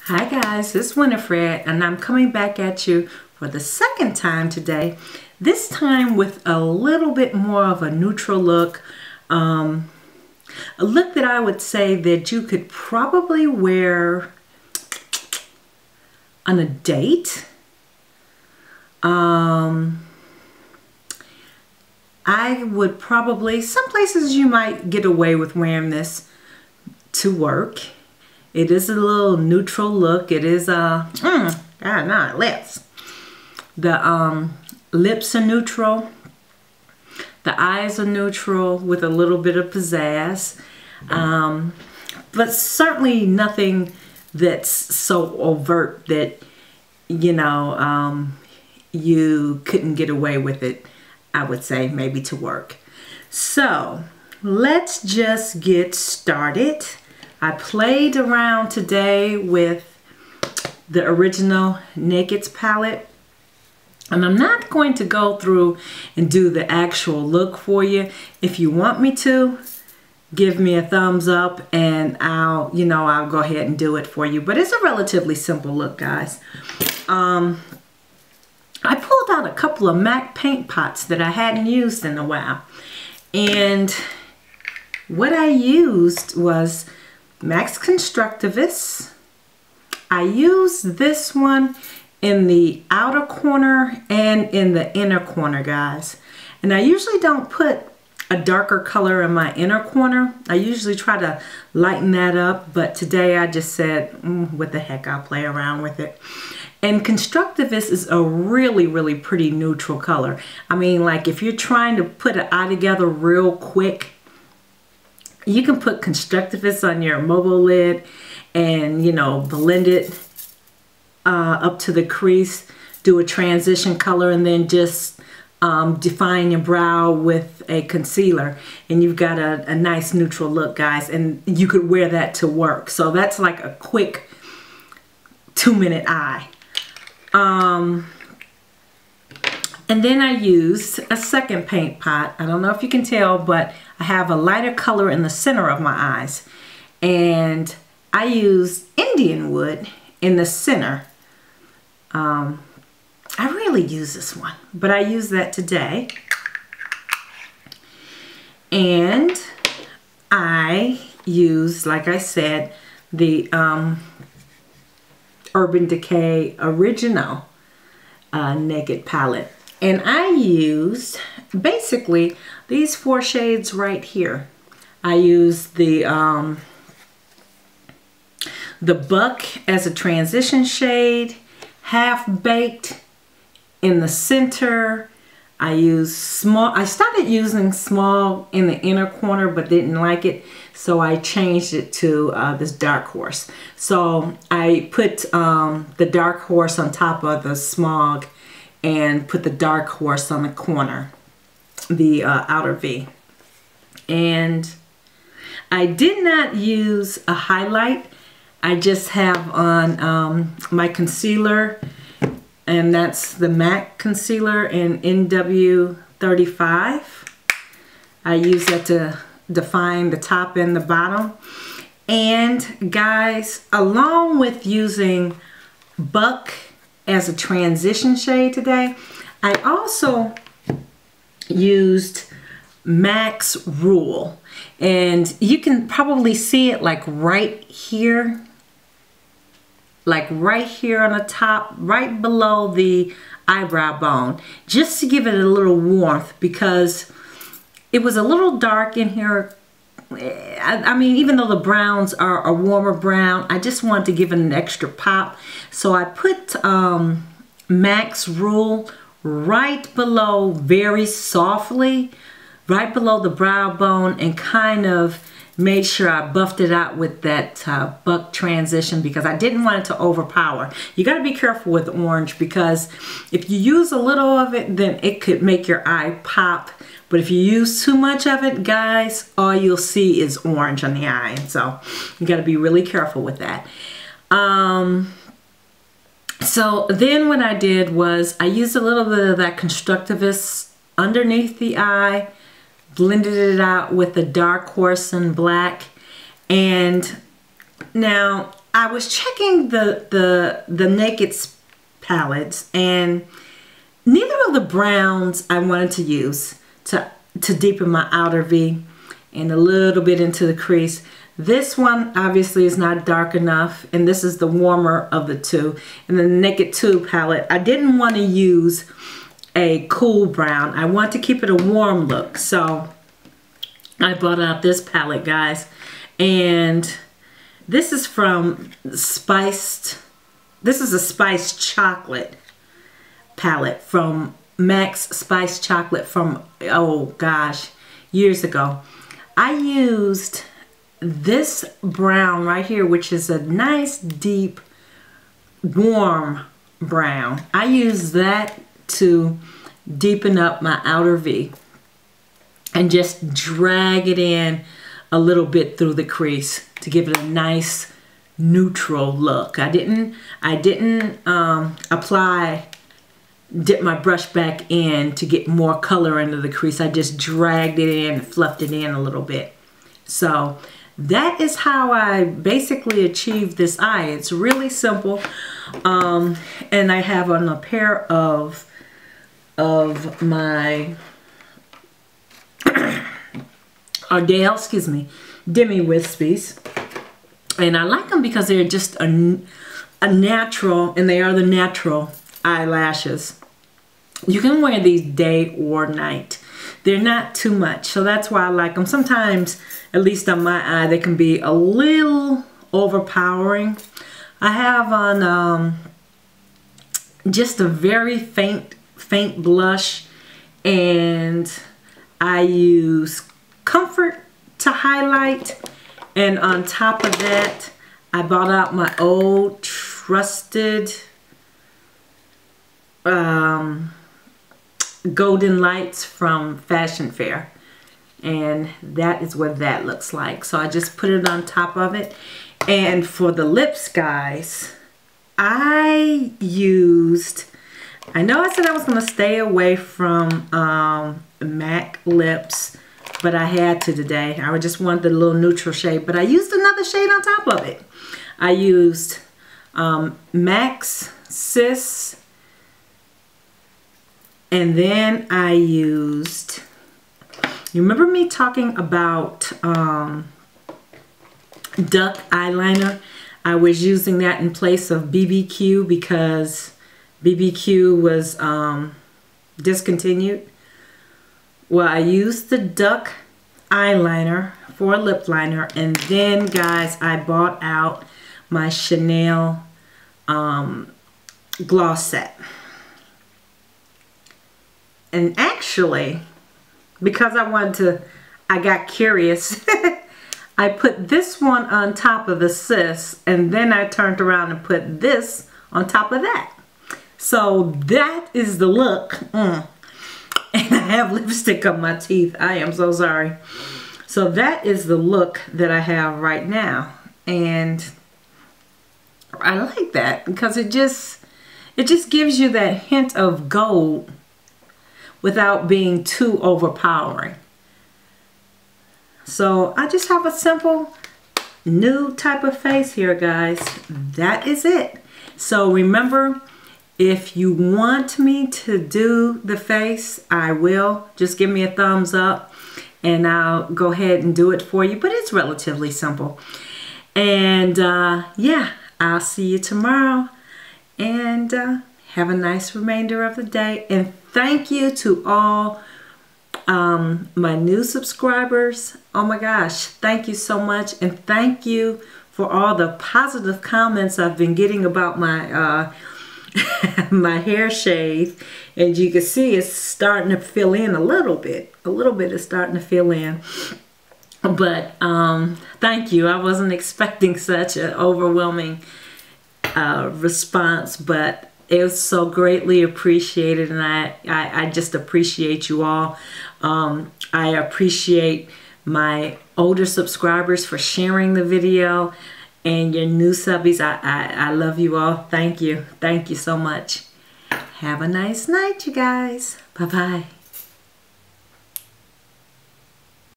Hi guys, it's Winifred and I'm coming back at you for the second time today. This time with a little bit more of a neutral look. A look that I would say that you could probably wear on a date. I would probably, some places you might get away with wearing this to work. It is a little neutral look. It is lips. The lips are neutral. The eyes are neutral with a little bit of pizzazz. But certainly nothing that's so overt that, you know, you couldn't get away with it, I would say, maybe to work. So let's just get started. I played around today with the original Nakeds palette, and I'm not going to go through and do the actual look for you. If you want me to, give me a thumbs up and I'll go ahead and do it for you. But it's a relatively simple look, guys. I pulled out a couple of MAC paint pots that I hadn't used in a while, and what I used was MAC's Constructivist. I used this one in the outer corner and in the inner corner, guys. And I usually don't put a darker color in my inner corner. I usually try to lighten that up, but today I just said, what the heck, I'll play around with it. And Constructivist is a really, really pretty neutral color. I mean, like if you're trying to put an eye together real quick, you can put Constructivist on your mobile lid and, you know, blend it up to the crease, do a transition color, and then just define your brow with a concealer. And you've got a nice neutral look, guys. And you could wear that to work. So that's like a quick 2-minute eye. And then I used a second paint pot. I don't know if you can tell, but I have a lighter color in the center of my eyes. And I used Indian wood in the center. I rarely use this one, but I use that today. And I use, like I said, the Urban Decay Original Naked palette. And I used basically these 4 shades right here. I used the Buck as a transition shade, Half Baked in the center. I used small. I started using small in the inner corner, but didn't like it, so I changed it to this Darkhorse. So I put the Darkhorse on top of the smog and put the Darkhorse on the corner, the outer V. And I did not use a highlight. I just have on my concealer, and that's the MAC concealer in NW35. I use that to define the top and the bottom. And guys, along with using Buck as a transition shade today, I also used MAC's Rule. And you can probably see it like right here. Like right here on the top, right below the eyebrow bone, just to give it a little warmth, because it was a little dark in here. I mean, even though the browns are a warmer brown, I just wanted to give it an extra pop. So I put MAC's Rule right below, very softly, right below the brow bone, and kind of made sure I buffed it out with that Buck transition, because I didn't want it to overpower. You got to be careful with orange, because if you use a little of it, then it could make your eye pop. But if you use too much of it, guys, all you'll see is orange on the eye. So you got to be really careful with that. So then what I did was I used a little bit of that Constructivist underneath the eye, blended it out with the Darkhorse in black. And now I was checking the Naked palettes, and neither of the browns I wanted to use to deepen my outer V and a little bit into the crease. This one obviously is not dark enough, and this is the warmer of the two. And the Naked 2 palette, I didn't want to use a cool brown. I want to keep it a warm look. So I bought out this palette, guys. And this is from Spiced. This is a Spiced Chocolate palette from Max Spiced Chocolate from, oh gosh, years ago. I used this brown right here, which is a nice deep warm brown. I use that to deepen up my outer V and just drag it in a little bit through the crease to give it a nice neutral look. I didn't dip my brush back in to get more color into the crease. I just dragged it in and fluffed it in a little bit. So that is how I basically achieved this eye. It's really simple. And I have on a pair of my Ardell, excuse me, Demi Wispies. And I like them because they're just a natural, and they are the natural eyelashes. You can wear these day or night. They're not too much, so that's why I like them. Sometimes, at least on my eye, they can be a little overpowering. I have on just a very faint blush, and I use Comfort to highlight. And on top of that, I bought out my old trusted Golden Lights from Fashion Fair. And that is what that looks like. So I just put it on top of it. And for the lips, guys, I used, I know I said I was going to stay away from MAC lips, but I had to today. I just wanted the little neutral shade, but I used another shade on top of it. I used MAC's Siss, and then I used, you remember me talking about duck eyeliner? I was using that in place of BBQ because BBQ was discontinued. Well, I used the duck eyeliner for a lip liner, and then, guys, I bought out my Chanel gloss set. And actually, because I got curious, I put this one on top of the Siss, and then I turned around and put this on top of that. So that is the look. And I have lipstick on my teeth. I am so sorry. So that is the look that I have right now. And I like that because it just gives you that hint of gold without being too overpowering. So I just have a simple nude type of face here, guys. That is it. So remember, if you want me to do the face, I will. Just give me a thumbs up and I'll go ahead and do it for you. But it's relatively simple. And yeah, I'll see you tomorrow. And have a nice remainder of the day. And thank you to all my new subscribers. Oh my gosh, thank you so much. And thank you for all the positive comments I've been getting about my my hair shade. And you can see it's starting to fill in a little bit. A little bit is starting to fill in. But thank you. I wasn't expecting such an overwhelming response, but it was so greatly appreciated, and I just appreciate you all. I appreciate my older subscribers for sharing the video, and your new subbies. I love you all. Thank you. Thank you so much. Have a nice night, you guys. Bye-bye.